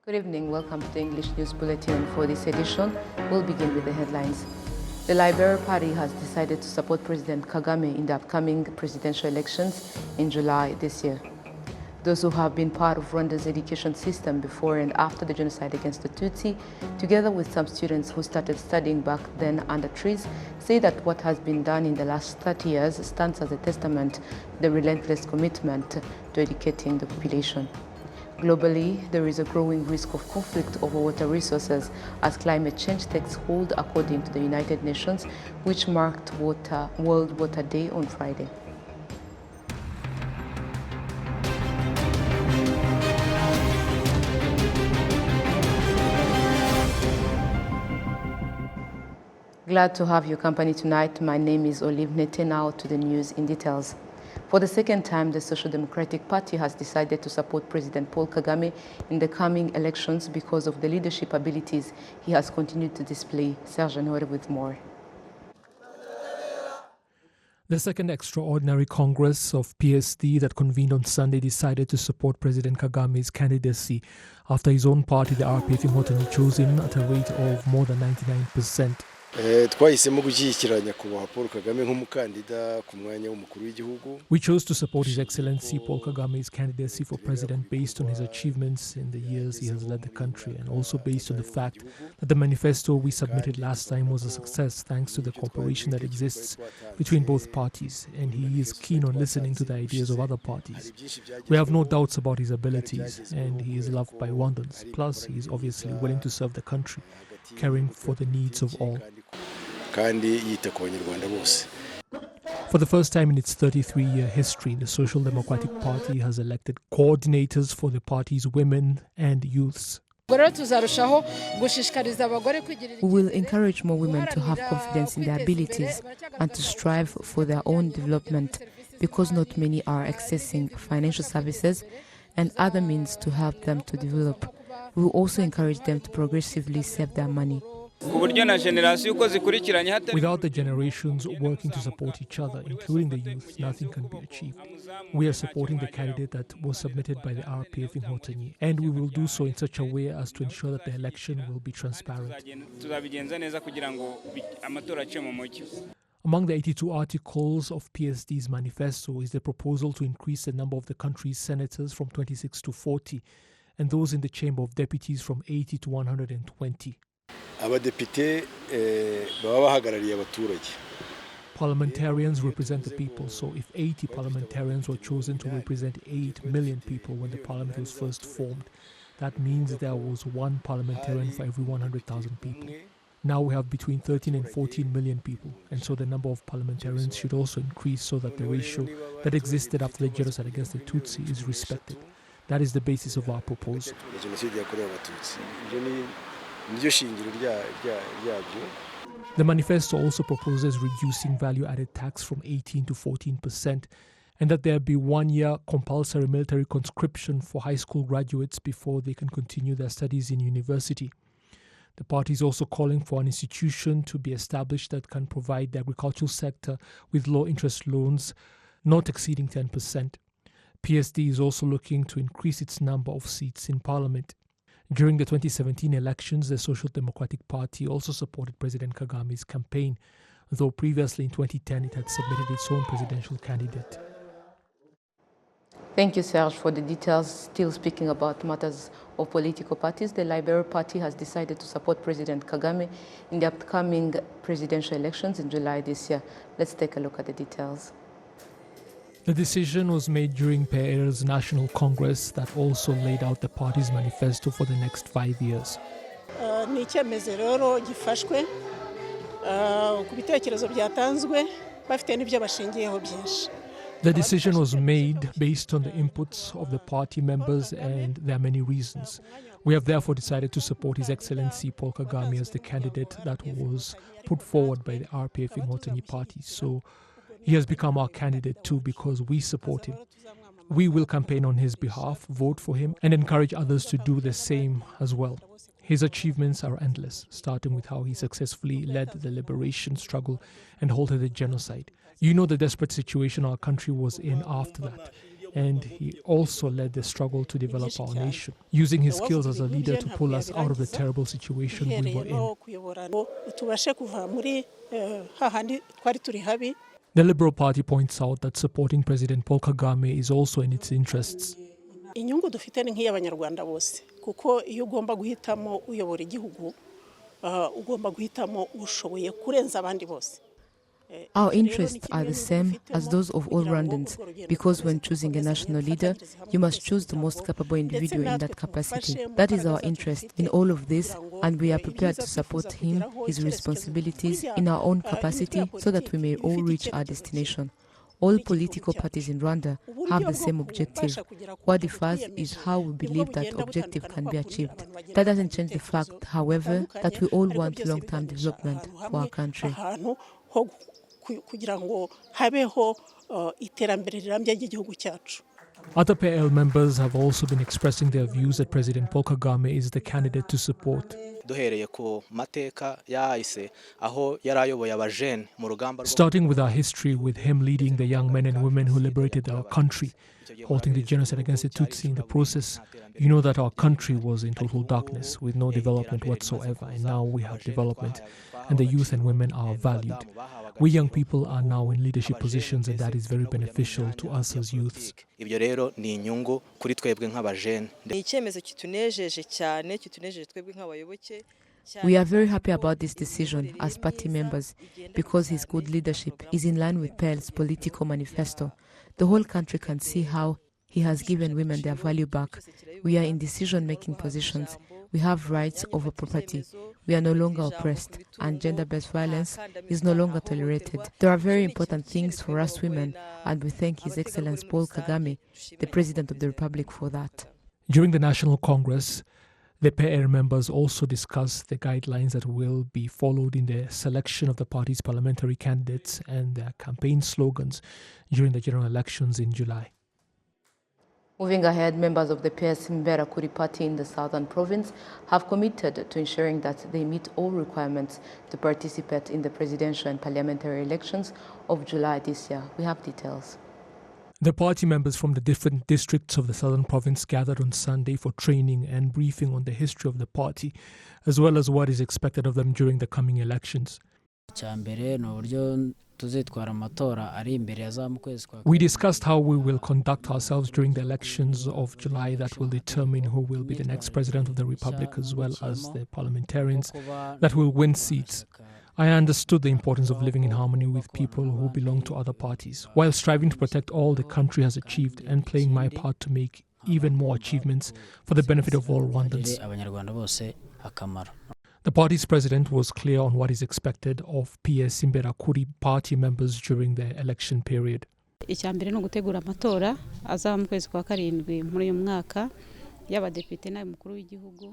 Good evening, welcome to the English News Bulletin. For this edition, we'll begin with the headlines. The Liberal Party has decided to support President Kagame in the upcoming presidential elections in July this year. Those who have been part of Rwanda's education system before and after the genocide against the Tutsi, together with some students who started studying back then under trees, say that what has been done in the last 30 years stands as a testament to the relentless commitment to educating the population. Globally, there is a growing risk of conflict over water resources as climate change takes hold, according to the United Nations, which marked World Water Day on Friday. Glad to have your company tonight. My name is Olive Nete. Now to the news in details. For the second time, the Social Democratic Party has decided to support President Paul Kagame in the coming elections because of the leadership abilities he has continued to display. Serge Honore with more. The second extraordinary Congress of PSD that convened on Sunday decided to support President Kagame's candidacy after his own party, the RPF Inkotanyi, chose him at a rate of more than 99%. We chose to support His Excellency Paul Kagame's candidacy for president based on his achievements in the years he has led the country, and also based on the fact that the manifesto we submitted last time was a success thanks to the cooperation that exists between both parties, and he is keen on listening to the ideas of other parties. We have no doubts about his abilities, and he is loved by Rwandans. Plus, he is obviously willing to serve the country, caring for the needs of all. For the first time in its 33-year history, the Social Democratic Party has elected coordinators for the party's women and youths. We will encourage more women to have confidence in their abilities and to strive for their own development, because not many are accessing financial services and other means to help them to develop. We will also encourage them to progressively save their money. Without the generations working to support each other, including the youth, nothing can be achieved. We are supporting the candidate that was submitted by the RPF Inkotanyi, and we will do so in such a way as to ensure that the election will be transparent. Among the 82 articles of PSD's manifesto is the proposal to increase the number of the country's senators from 26 to 40, and those in the Chamber of Deputies from 80 to 120. Parliamentarians represent the people, so if 80 parliamentarians were chosen to represent 8 million people when the parliament was first formed, that means there was one parliamentarian for every 100,000 people. Now we have between 13 and 14 million people, and so the number of parliamentarians should also increase so that the ratio that existed after the genocide against the Tutsi is respected. That is the basis of our proposal. The manifesto also proposes reducing value-added tax from 18 to 14%, and that there be 1 year compulsory military conscription for high school graduates before they can continue their studies in university. The party is also calling for an institution to be established that can provide the agricultural sector with low-interest loans not exceeding 10%. PSD is also looking to increase its number of seats in parliament. During the 2017 elections, the Social Democratic Party also supported President Kagame's campaign, though previously in 2010 it had submitted its own presidential candidate. Thank you, Serge, for the details. Still speaking about matters of political parties, the Liberal Party has decided to support President Kagame in the upcoming presidential elections in July this year. Let's take a look at the details. The decision was made during PR's National Congress that also laid out the party's manifesto for the next 5 years. The decision was made based on the inputs of the party members, and there are many reasons. We have therefore decided to support His Excellency Paul Kagame as the candidate that was put forward by the RPF Inkotanyi party. So he has become our candidate too because we support him. We will campaign on his behalf, vote for him, and encourage others to do the same as well. His achievements are endless, starting with how he successfully led the liberation struggle and halted the genocide. You know the desperate situation our country was in after that. and he also led the struggle to develop our nation, using his skills as a leader to pull us out of the terrible situation we were in. The Liberal Party points out that supporting President Paul Kagame is also in its interests. Inyungu dufite ni nk'iy'abanyarwanda bose kuko iyo ugomba guhitamo uyobora igihugu ugomba guhitamo ushoboye kurenza abandi bose. Our interests are the same as those of all Rwandans, because when choosing a national leader, you must choose the most capable individual in that capacity. That is our interest in all of this, and we are prepared to support him, his responsibilities, in our own capacity, so that we may all reach our destination. All political parties in Rwanda have the same objective. What differs is how we believe that objective can be achieved. That doesn't change the fact, however, that we all want long-term development for our country. Other PL members have also been expressing their views that President Paul Kagame is the candidate to support. Starting with our history, with him leading the young men and women who liberated our country, halting the genocide against the Tutsi in the process, you know that our country was in total darkness with no development whatsoever, and now we have development, and the youth and women are valued. We young people are now in leadership positions, and that is very beneficial to us as youths. We are very happy about this decision as party members because his good leadership is in line with PL's political manifesto. The whole country can see how he has given women their value back. We are in decision-making positions. We have rights over property. We are no longer oppressed, and gender-based violence is no longer tolerated. There are very important things for us women, and we thank His Excellency Paul Kagame, the President of the Republic, for that. During the National Congress, the PR members also discussed the guidelines that will be followed in the selection of the party's parliamentary candidates and their campaign slogans during the general elections in July. Moving ahead, members of the PS Imberakuri party in the southern province have committed to ensuring that they meet all requirements to participate in the presidential and parliamentary elections of July this year. We have details. The party members from the different districts of the southern province gathered on Sunday for training and briefing on the history of the party, as well as what is expected of them during the coming elections. We discussed how we will conduct ourselves during the elections of July that will determine who will be the next president of the republic, as well as the parliamentarians that will win seats. I understood the importance of living in harmony with people who belong to other parties, while striving to protect all the country has achieved and playing my part to make even more achievements for the benefit of all Rwandans. The party's president was clear on what is expected of PS Imberakuri party members during the election period.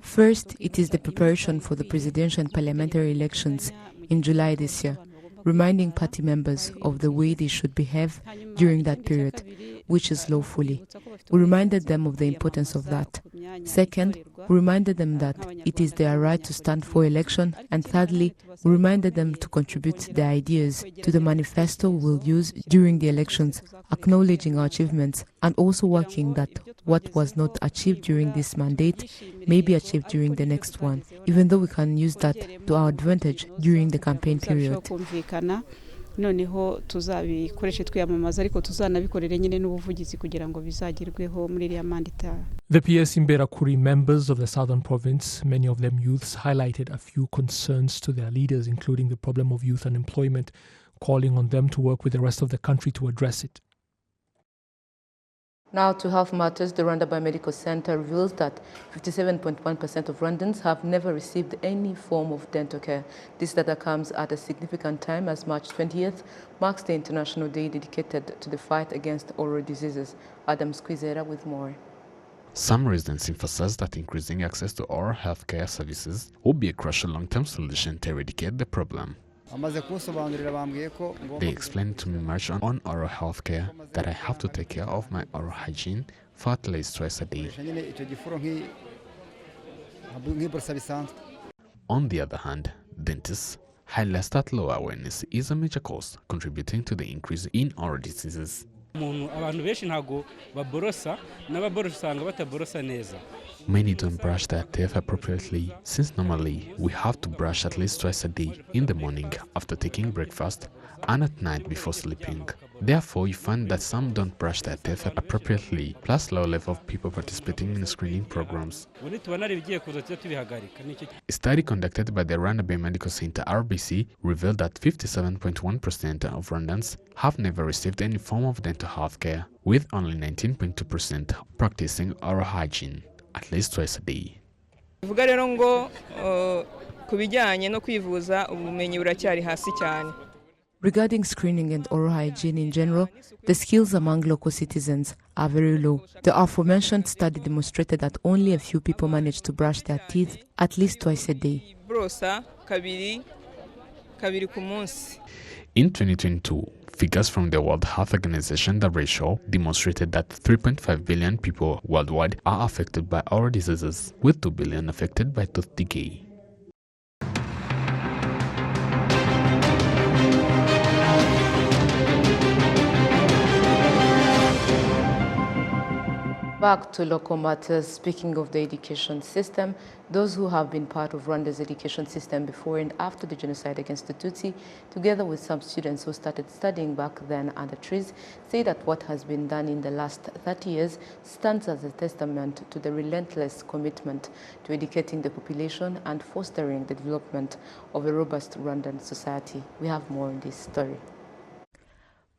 First, it is the preparation for the presidential and parliamentary elections in July this year, reminding party members of the way they should behave during that period, which is lawfully. We reminded them of the importance of that. Second, we reminded them that it is their right to stand for election. And thirdly, we reminded them to contribute their ideas to the manifesto we'll use during the elections, acknowledging our achievements and also working that what was not achieved during this mandate may be achieved during the next one, even though we can use that to our advantage during the campaign period. noneho tuzabikoreshe twiyamamaza ariko tuzanabikorere nyine n'ubuvugizi kugira ngo bizagerweho muri iriya mandita. The PS Imberakuri members of the southern province, many of them youths, highlighted a few concerns to their leaders, including the problem of youth unemployment, calling on them to work with the rest of the country to address it. Now to health matters, the Rwanda Biomedical Center reveals that 57.1% of Rwandans have never received any form of dental care. This data comes at a significant time as March 20th marks the International Day dedicated to the fight against oral diseases. Adam Squizera with more. Some residents emphasize that increasing access to oral health care services will be a crucial long-term solution to eradicate the problem. They explained to me much on oral health care, that I have to take care of my oral hygiene for at least twice a day. On the other hand, dentists highlight that low awareness is a major cause contributing to the increase in oral diseases. Many don't brush their teeth appropriately, since normally we have to brush at least twice a day, in the morning after taking breakfast and at night before sleeping. Therefore, you find that some don't brush their teeth appropriately, plus low level of people participating in screening programs. A study conducted by the Rwanda Biomedical Center RBC revealed that 57.1% of Rwandans have never received any form of dental health care, with only 19.2% practicing oral hygiene at least twice a day. Bivuga rero ngo kubijyanye no kwivuza ubumenyi buracyari hasi cyane. Regarding screening and oral hygiene in general, the skills among local citizens are very low. The aforementioned study demonstrated that only a few people manage to brush their teeth at least twice a day. In 2022, figures from the World Health Organization WHO demonstrated that 3.5 billion people worldwide are affected by oral diseases, with 2 billion affected by tooth decay. Back to local matters, speaking of the education system, those who have been part of Rwanda's education system before and after the genocide against the Tutsi, together with some students who started studying back then under trees, say that what has been done in the last 30 years stands as a testament to the relentless commitment to educating the population and fostering the development of a robust Rwandan society. We have more on this story.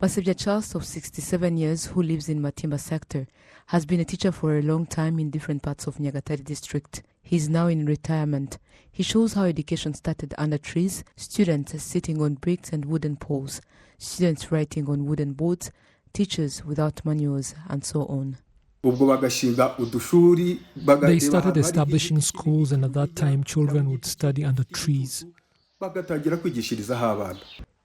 Basebya Charles, of 67 years, who lives in Matimba sector, has been a teacher for a long time in different parts of Nyagatare district. He is now in retirement. He shows how education started under trees, students sitting on bricks and wooden poles, students writing on wooden boards, teachers without manuals, and so on. They started establishing schools, and at that time children would study under trees.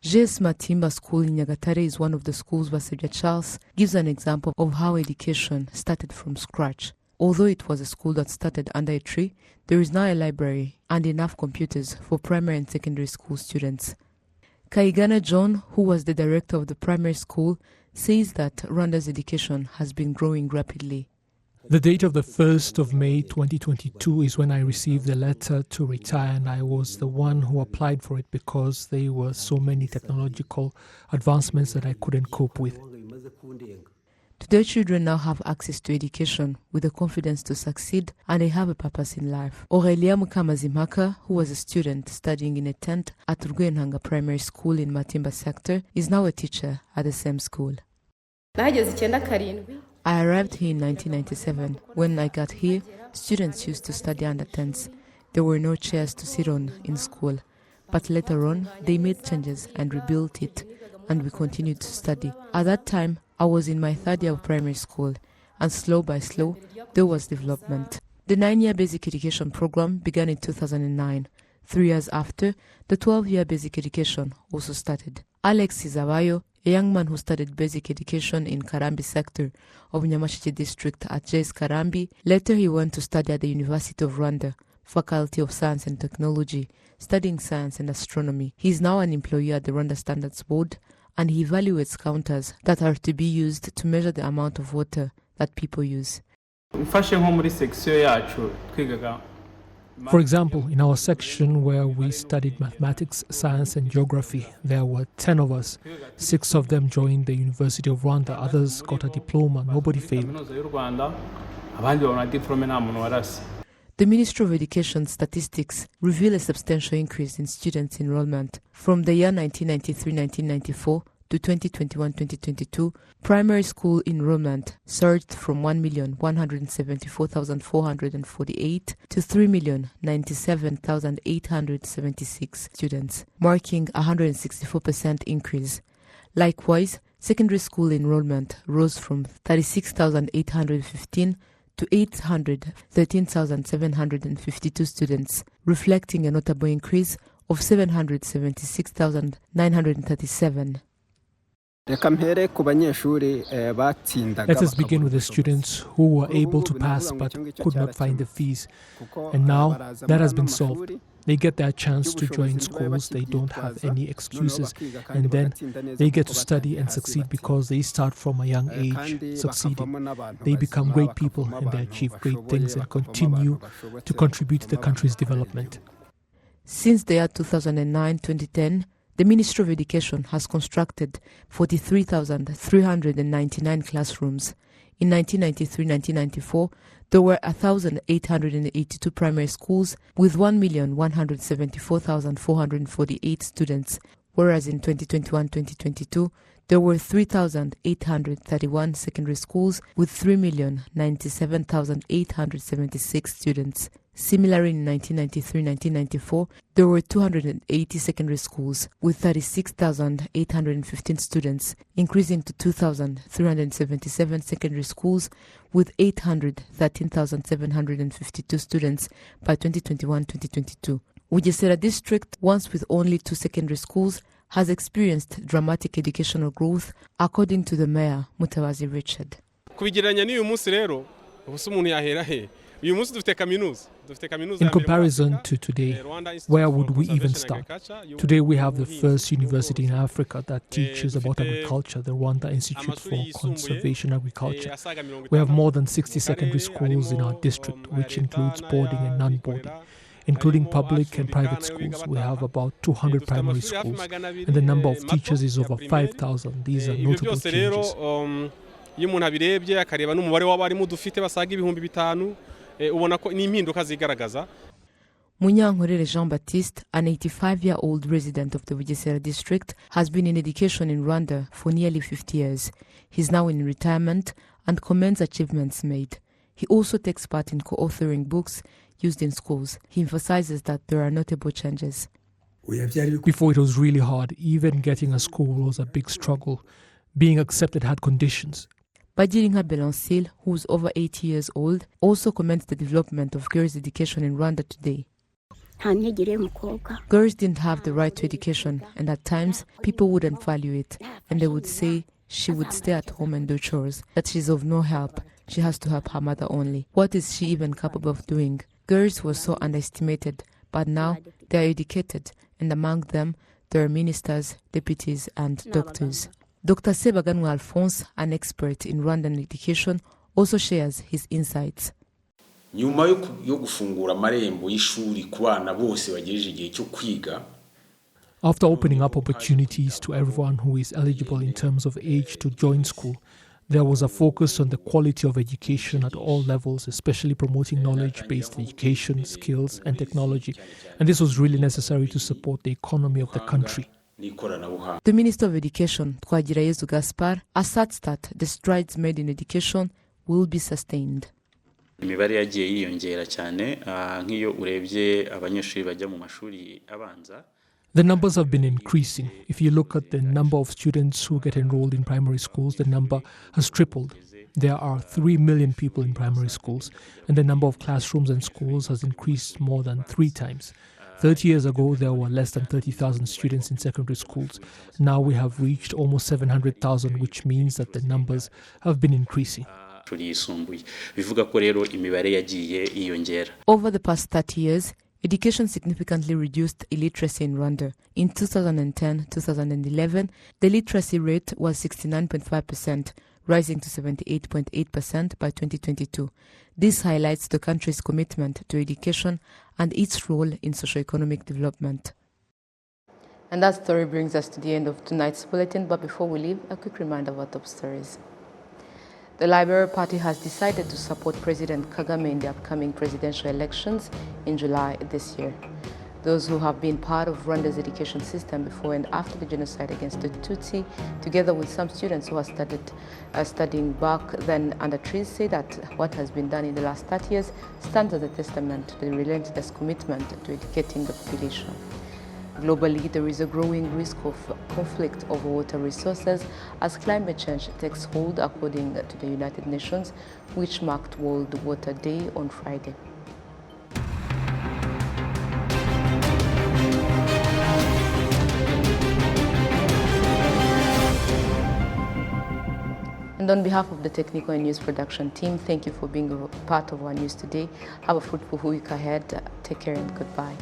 JS Matimba School in Nyagatare is one of the schools Basebya Charles gives an example of how education started from scratch. Although it was a school that started under a tree, there is now a library and enough computers for primary and secondary school students. Kaigana John, who was the director of the primary school, says that Rwanda's education has been growing rapidly. The date of the 1st of May 2022 is when I received the letter to retire, and I was the one who applied for it because there were so many technological advancements that I couldn't cope with. Today, children now have access to education with the confidence to succeed, and they have a purpose in life. Aurelia Mukamazimaka, who was a student studying in a tent at Rwenhanga Primary School in Matimba sector, is now a teacher at the same school. I arrived here in 1997. When I got here, students used to study under tents. There were no chairs to sit on in school. But later on, they made changes and rebuilt it, and we continued to study. At that time, I was in my third year of primary school, and slow by slow, there was development. The 9-year basic education program began in 2009. 3 years after, the 12-year basic education also started. Alex Izabayo, a young man who studied basic education in Karambi sector of Nyamasheke district at JS Karambi. Later he went to study at the University of Rwanda, Faculty of Science and Technology, studying science and astronomy. He is now an employee at the Rwanda Standards Board, and he evaluates counters that are to be used to measure the amount of water that people use. For example, in our section where we studied mathematics, science and geography, there were 10 of us. 6 of them joined the University of Rwanda, others got a diploma, nobody failed. The Ministry of Education statistics reveal a substantial increase in students enrollment. From the year 1993-1994 to 2021-2022, primary school enrollment surged from 1,174,448 to 3,097,876 students, marking a 164% increase. Likewise, secondary school enrollment rose from 36,815 to 813,752 students, reflecting a notable increase of 776,937. Let us begin with the students who were able to pass but could not find the fees. And now that has been solved. They get their chance to join schools, they don't have any excuses, and then they get to study and succeed because they start from a young age succeeding. They become great people and they achieve great things and continue to contribute to the country's development. Since the year 2009-2010, the Ministry of Education has constructed 43,399 classrooms. In 1993-1994, there were 1,882 primary schools with 1,174,448 students, whereas in 2021-2022, there were 3,831 secondary schools with 3,097,876 students. Similarly, in 1993-1994, there were 280 secondary schools with 36,815 students, increasing to 2,377 secondary schools with 813,752 students by 2021-2022. Bugesera district, once with only 2 secondary schools, has experienced dramatic educational growth, according to the mayor, Mutabazi Richard. In comparison to today, where would we even start? Today we have the first university in Africa that teaches about agriculture, the Rwanda Institute for Conservation Agriculture. We have more than 60 secondary schools in our district, which includes boarding and non-boarding. Including public and private schools, we have about 200 primary schools, and the number of teachers is over 5,000. These are notable changes. Munyankorere Jean-Baptiste, an 85-year-old resident of the Bugesera district, has been in education in Rwanda for nearly 50 years. He is now in retirement and commends achievements made. He also takes part in co-authoring books used in schools. He emphasizes that there are notable changes. Before, it was really hard. Even getting a school was a big struggle. Being accepted had conditions. Bajirinka Belansil, who is over 80 years old, also commends the development of girls' education in Rwanda today. Girls didn't have the right to education, and at times people wouldn't value it, and they would say she would stay at home and do chores, that she's of no help, she has to help her mother only. What is she even capable of doing? Girls were so underestimated, but now they are educated, and among them there are ministers, deputies, and doctors. Dr. Sebaganwa Alphonse, an expert in Rwandan education, also shares his insights. After opening up opportunities to everyone who is eligible in terms of age to join school, there was a focus on the quality of education at all levels, especially promoting knowledge-based education, skills, and technology. And this was really necessary to support the economy of the country. The Minister of Education, Twagirayezu Gaspard, asserts that the strides made in education will be sustained. The numbers have been increasing. If you look at the number of students who get enrolled in primary schools, the number has tripled. There are 3 million people in primary schools, and the number of classrooms and schools has increased more than 3 times. 30 years ago, there were less than 30,000 students in secondary schools. Now we have reached almost 700,000, which means that the numbers have been increasing. Over the past 30 years, education significantly reduced illiteracy in Rwanda. In 2010-2011, the literacy rate was 69.5%, rising to 78.8% by 2022. This highlights the country's commitment to education and its role in socio-economic development. And that story brings us to the end of tonight's bulletin, but before we leave, a quick reminder of our top stories. The Liberal Party has decided to support President Kagame in the upcoming presidential elections in July this year. Those who have been part of Rwanda's education system before and after the genocide against the Tutsi, together with some students who are studying back then under trees, say that what has been done in the last 30 years stands as a testament to the relentless commitment to educating the population. Globally, there is a growing risk of conflict over water resources as climate change takes hold, according to the United Nations, which marked World Water Day on Friday. And on behalf of the technical and news production team, thank you for being a part of our news today. Have a fruitful week ahead. Take care and goodbye.